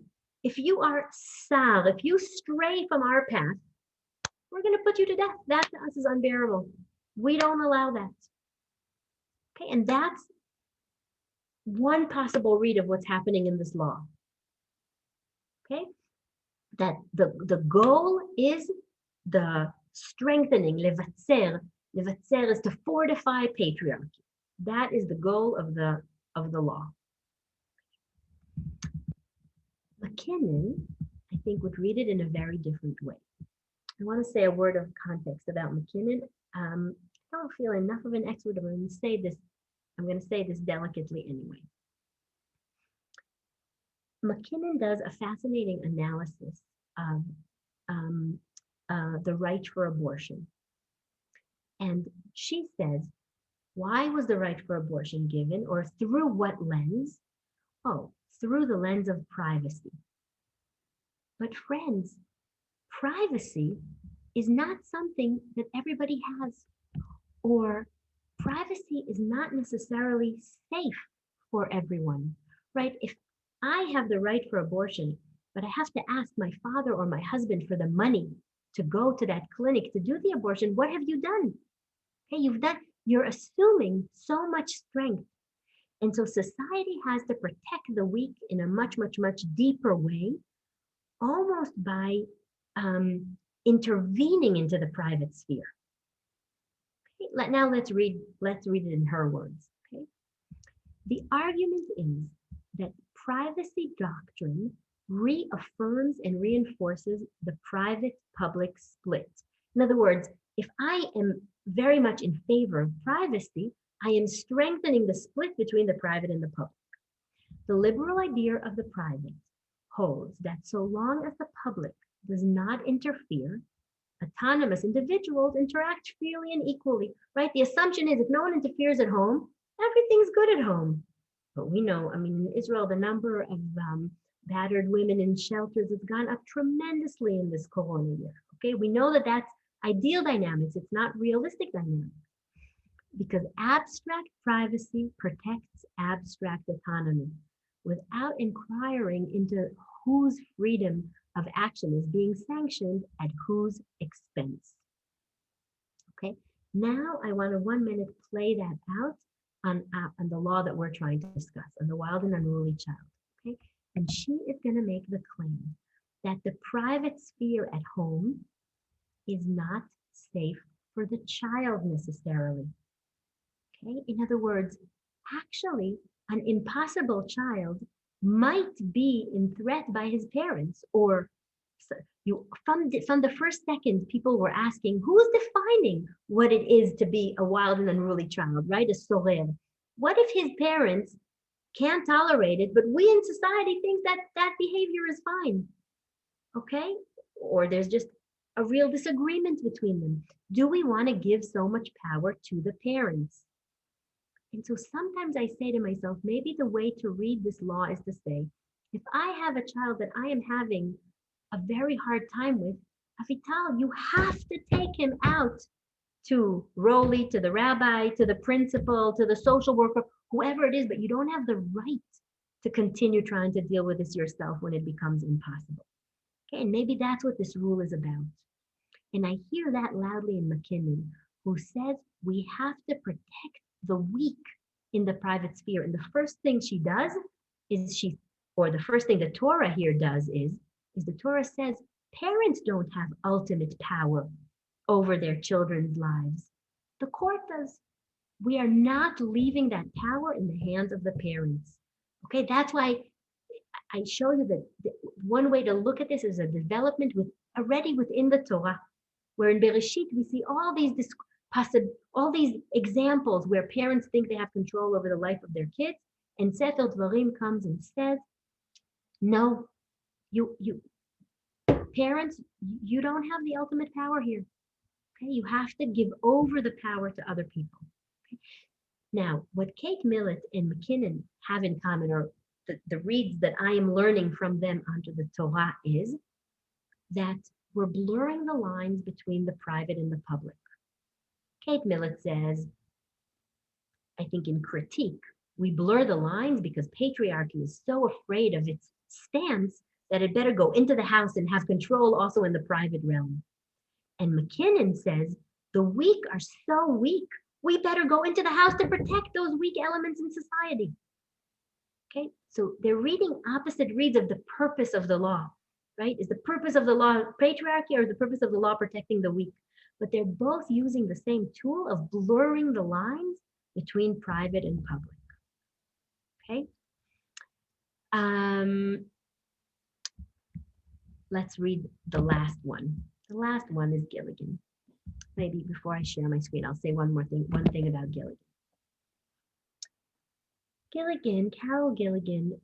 if you are sal, if you stray from our path, we're going to put you to death. That to us is unbearable. We don't allow that. Okay, and that's one possible read of what's happening in this law. Okay, that the goal is the strengthening, levatzer. Levatzer is to fortify patriarchy. That is the goal of the law. McKinnon, I think, would read it in a very different way. I want to say a word of context about McKinnon. I don't feel enough of an expert, but I'm going to say this delicately anyway. McKinnon does a fascinating analysis of the right for abortion. And she says, why was the right for abortion given, or through what lens? Oh, through the lens of privacy. But friends, privacy is not something that everybody has, or privacy is not necessarily safe for everyone, right? If I have the right for abortion, but I have to ask my father or my husband for the money to go to that clinic to do the abortion, what have you done? Hey, you're assuming so much strength. And so society has to protect the weak in a much, much, much deeper way, almost by intervening into the private sphere. Okay, now let's read it in her words. Okay, the argument is that privacy doctrine reaffirms and reinforces the private-public split. In other words, if I am very much in favor of privacy, I am strengthening the split between the private and the public. The liberal idea of the private holds that so long as the public does not interfere, autonomous individuals interact freely and equally, right? The assumption is if no one interferes at home, everything's good at home. But we know, I mean, in Israel, the number of battered women in shelters has gone up tremendously in this corona year. Okay, we know that that's ideal dynamics. It's not realistic dynamics. Because abstract privacy protects abstract autonomy without inquiring into whose freedom of action is being sanctioned at whose expense. Okay, now I want to 1 minute play that out on the law that we're trying to discuss, on the wild and unruly child. Okay, and she is going to make the claim that the private sphere at home is not safe for the child necessarily. Okay, in other words, actually, an impossible child might be in threat by his parents, or from the first second, people were asking, who's defining what it is to be a wild and unruly child, right? A sorer. What if his parents can't tolerate it, but we in society think that that behavior is fine, okay? Or there's just a real disagreement between them. Do we want to give so much power to the parents? And so sometimes I say to myself, maybe the way to read this law is to say, if I have a child that I am having a very hard time with, Avital, you have to take him out to Roli, to the rabbi, to the principal, to the social worker, whoever it is, but you don't have the right to continue trying to deal with this yourself when it becomes impossible. Okay, and maybe that's what this rule is about. And I hear that loudly in McKinnon, who says we have to protect the weak in the private sphere. And the first thing she does is the first thing the Torah here does is the Torah says parents don't have ultimate power over their children's lives. The court does. We are not leaving that power in the hands of the parents. Okay, that's why I show you that one way to look at this is a development already within the Torah, where in Bereshit we see all these examples where parents think they have control over the life of their kids, and Sefer Dvarim comes and says, no, you parents, you don't have the ultimate power here. Okay, you have to give over the power to other people. Okay? Now, what Kate Millett and McKinnon have in common, or the reads that I am learning from them onto the Torah is that we're blurring the lines between the private and the public. Kate Millett says, I think in Critique, we blur the lines because patriarchy is so afraid of its stance that it better go into the house and have control also in the private realm. And McKinnon says, the weak are so weak, we better go into the house to protect those weak elements in society. Okay, so they're reading opposite reads of the purpose of the law, right? Is the purpose of the law patriarchy, or the purpose of the law protecting the weak? But they're both using the same tool of blurring the lines between private and public. Okay. Let's read the last one. The last one is Gilligan. Maybe before I share my screen, I'll say one thing about Gilligan. Carol Gilligan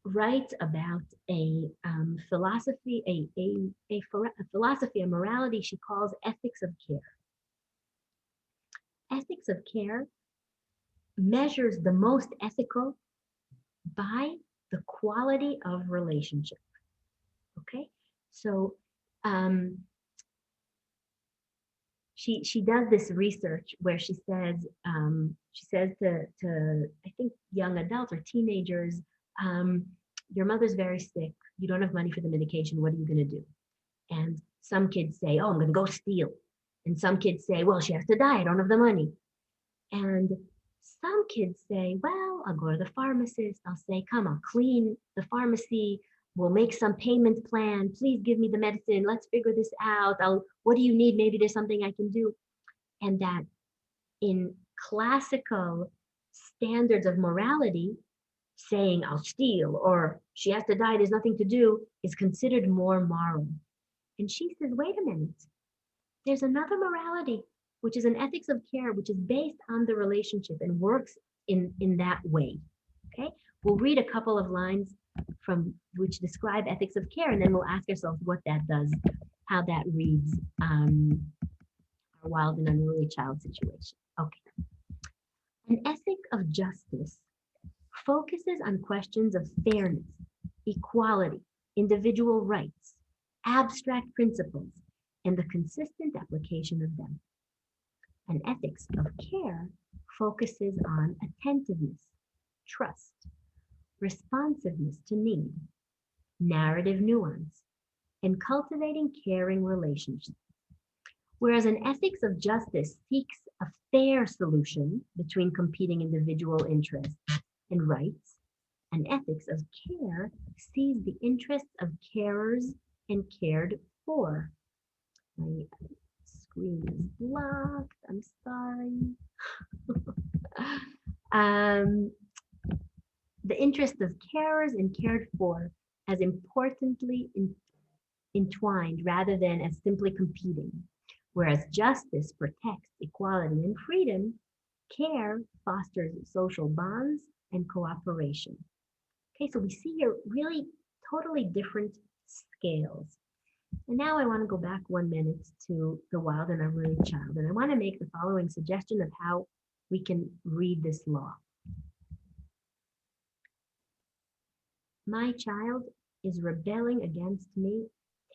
writes about a philosophy, a philosophy, a morality she calls ethics of care. Ethics of care measures the most ethical by the quality of relationship. Okay, so she does this research where she says to I think young adults or teenagers, your mother's very sick, you don't have money for the medication, what are you going to do? And some kids say, oh, I'm going to go steal. And some kids say, well, she has to die, I don't have the money. And some kids say, well, I'll go to the pharmacist, I'll say, come, I'll clean the pharmacy, we'll make some payment plan, please give me the medicine, let's figure this out, what do you need, maybe there's something I can do. And that in classical standards of morality, saying I'll steal or she has to die, there's nothing to do, is considered more moral. And she says, wait a minute, there's another morality, which is an ethics of care, which is based on the relationship and works in that way. Okay, we'll read a couple of lines from which describe ethics of care, and then we'll ask ourselves what that does, how that reads our wild and unruly child situation. Okay. An ethic of justice focuses on questions of fairness, equality, individual rights, abstract principles, and the consistent application of them. An ethics of care focuses on attentiveness, trust, responsiveness to need, narrative nuance, and cultivating caring relationships. Whereas an ethics of justice seeks a fair solution between competing individual interests and rights, an ethics of care sees the interests of carers and cared for. My screen is blocked, I'm sorry. The interest of carers and cared for as importantly entwined rather than as simply competing. Whereas justice protects equality and freedom, care fosters social bonds and cooperation. Okay, so we see here really totally different scales. And now I want to go back 1 minute to the wild and unruly child, and I want to make the following suggestion of how we can read this law. My child is rebelling against me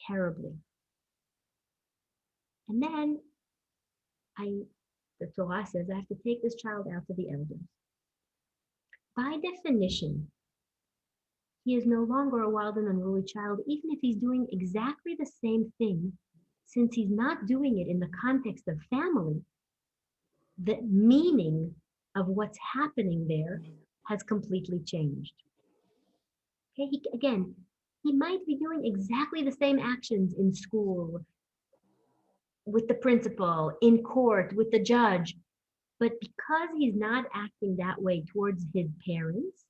terribly. And then the Torah says I have to take this child out to the elders. By definition, he is no longer a wild and unruly child, even if he's doing exactly the same thing, since he's not doing it in the context of family. The meaning of what's happening there has completely changed. Okay, he might be doing exactly the same actions in school, with the principal, in court, with the judge, but because he's not acting that way towards his parents,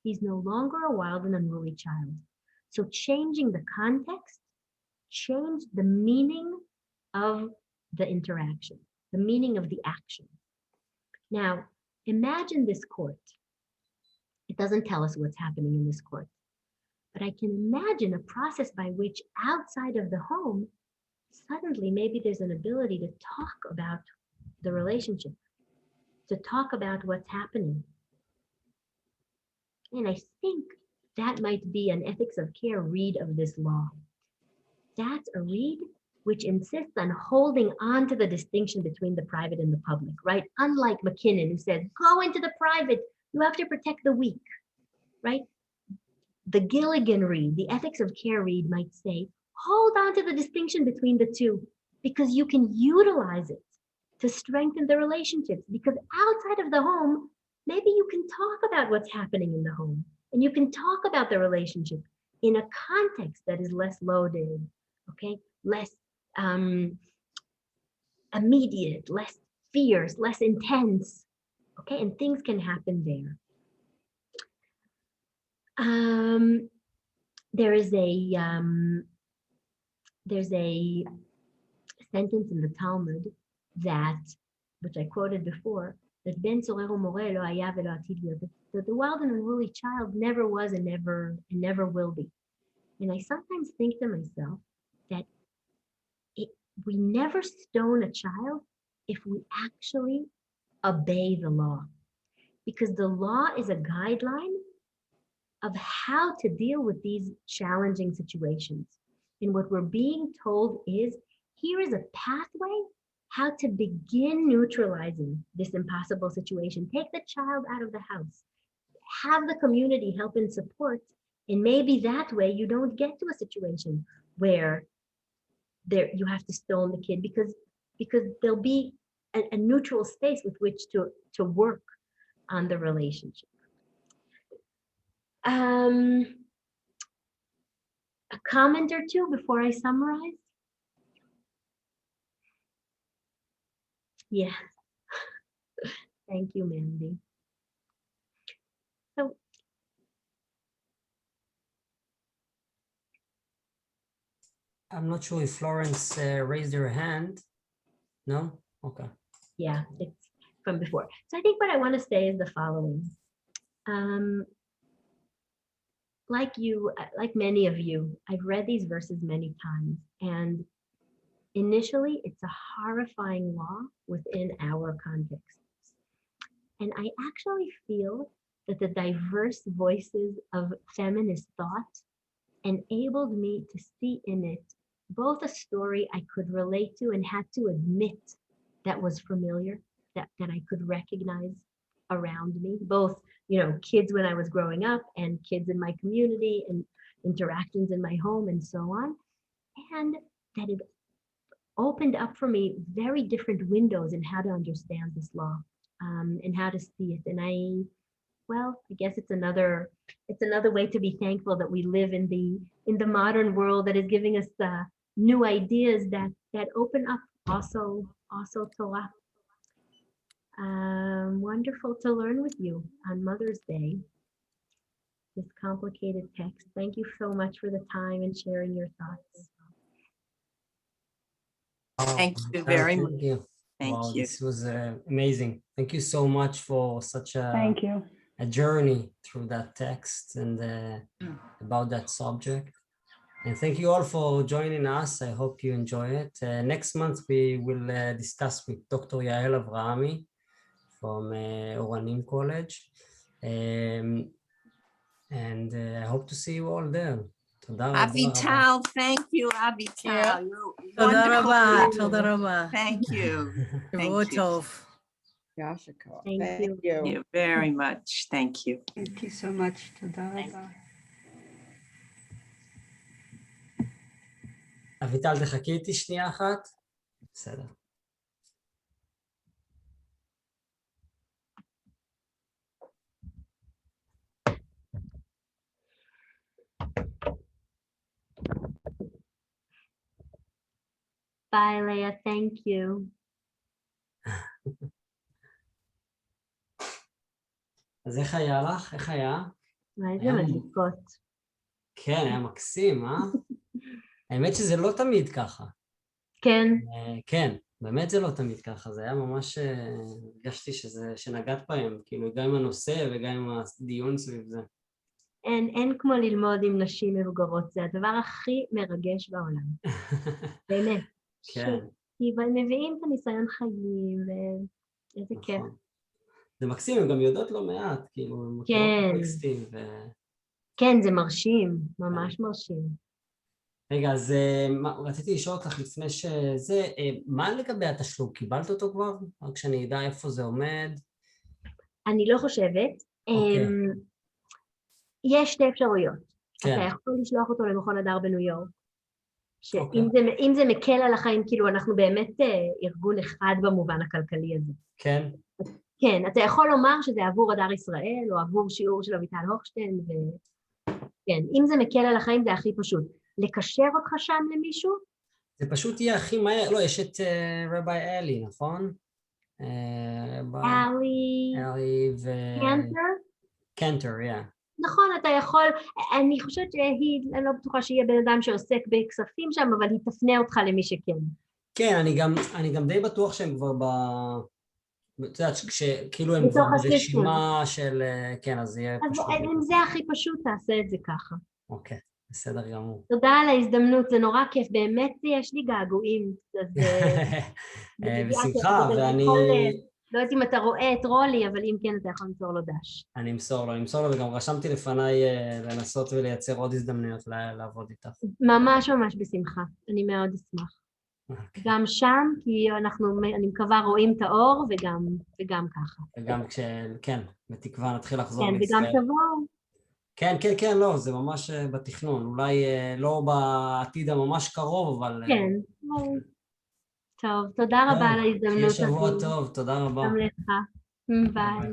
he's no longer a wild and unruly child. So changing the context changed the meaning of the interaction, the meaning of the action. Now, imagine this court. It doesn't tell us what's happening in this court, but I can imagine a process by which outside of the home, suddenly maybe there's an ability to talk about the relationship, to talk about what's happening. And I think that might be an ethics of care read of this law. That's a read which insists on holding on to the distinction between the private and the public, right? Unlike McKinnon, who said, go into the private, you have to protect the weak, right? The Gilligan read, the ethics of care read might say, hold on to the distinction between the two, because you can utilize it to strengthen the relationships. Because outside of the home, maybe you can talk about what's happening in the home, and you can talk about the relationship in a context that is less loaded, okay? Less immediate, less fierce, less intense, okay? And things can happen there. There's a sentence in the Talmud that, which I quoted before, that Ben Sorer Umoreh lo haya velo atid להיות, that the wild and unruly child never was and never will be. And I sometimes think to myself that we never stone a child if we actually obey the law, because the law is a guideline of how to deal with these challenging situations. And what we're being told is, here is a pathway how to begin neutralizing this impossible situation. Take the child out of the house, have the community help and support, and maybe that way you don't get to a situation where you have to stone the kid, because there'll be a neutral space with which to work on the relationship. A comment or two before I summarize? Yeah. Thank you, Mandy. So,
I'm not sure if Florence raised her hand. No? Okay.
yeah, it's from before. So I think what I want to say is the following. Like you, like many of you, I've read these verses many times, and initially it's a horrifying law within our context. And I actually feel that the diverse voices of feminist thought enabled me to see in it both a story I could relate to and had to admit that was familiar, that I could recognize around me, both, you know, kids when I was growing up and kids in my community and interactions in my home and so on. And that it opened up for me very different windows in how to understand this law, and how to see it. And I guess it's another way to be thankful that we live in the modern world that is giving us new ideas that open up also Torah. Wonderful to learn with you on Mother's Day, this complicated text. Thank you so much for the time and sharing your thoughts.
Thank you very much.
Thank you.
Thank
Wow,
you.
this was amazing. Thank you so much for such
Thank you.
a journey through that text and about that subject. And thank you all for joining us. I hope you enjoy it. Next month, we will discuss with Dr. Yael Avrahami from Oranim College. And I hope to see you all there. תודה רבה.
Avital, thank you, Avital.
Yeah.
You're
תודה
wonderful.
רבה, תודה רבה.
Thank you.
שבוע
Thank you.
טוב.
Yashiko,
Thank
thank
you.
Thank you very much. Thank you.
Thank you so much. תודה רבה.
אביטל, תחכי איתי שנייה אחת. בסדר.
Bye, Leah. Thank you.
אז איך היה לך? איך היה?
איזה מדליקות.
כן, היה מקסים, האמת שזה לא תמיד ככה.
כן.
כן, באמת זה לא תמיד ככה, זה היה ממש, הרגשתי שנגעת בהם, כאילו גם עם הנושא וגם עם הדיון סביב זה.
אין כמו ללמוד עם נשים מבוגרות, זה הדבר הכי מרגש בעולם. באמת.
כן.
כי מביאים את הניסיון חיים, ואיזה כיף.
זה מקסים, הם גם יודעות לא מעט, כאילו, הם מכירות
כן.
טקסטים.
כן, זה מרשים, ממש מרשים.
רגע, אז רציתי לשאול אותך לפני שזה, מה לגבי התשלום? קיבלת אותו כבר? רק שאני אדע איפה זה עומד.
אני לא חושבת.
אוקיי.
יש שתי אפשרויות.
כן.
אתה יכול לשלוח אותו למכון הדר בניו יורק.
אוקיי.
אם זה מקל על החיים, כאילו אנחנו באמת ארגון אחד במובן הכלכלי הזה.
כן.
כן, אתה יכול לומר שזה עבור הדר ישראל, או עבור שיעור של אביטל הוכשטיין, כן, אם זה מקל על החיים זה הכי פשוט. לקשר אותך שם למישהו?
זה פשוט יהיה הכי מהר, לא, יש את רבי אלי, נכון?
אלי
ו...
קנטר?
קנטר,
נכון, אתה יכול, אני חושבת אני לא בטוחה שיהיה בן אדם שעוסק בכספים שם, אבל היא תפנה אותך למי שכן.
כן, אני גם די בטוח שהם כבר את יודעת, כאילו הם כבר ברשימה של, כן, אז יהיה פשוט.
אז אם זה הכי פשוט, תעשה את זה ככה.
אוקיי, בסדר גמור.
תודה על ההזדמנות, זה נורא כיף, באמת יש לי געגועים.
בשמחה, ואני...
לא יודעת אם אתה רואה את רולי, אבל אם כן, אתה יכול למסור לו דש.
אני אמסור לו, וגם רשמתי לפניי לנסות ולייצר עוד הזדמנויות לעבוד איתך. ממש
ממש בשמחה, אני מאוד אשמח. גם שם, כי אני מקווה רואים את האור, וגם ככה.
וגם כן, בתקווה נתחיל לחזור
לישראל. כן, וגם תבואו.
כן, לא, זה ממש בתכנון, אולי לא בעתיד הממש קרוב, אבל...
כן, טוב, תודה רבה על ההזדמנות.
שיהיה שבוע טוב, תודה רבה.
גם לך, ביי.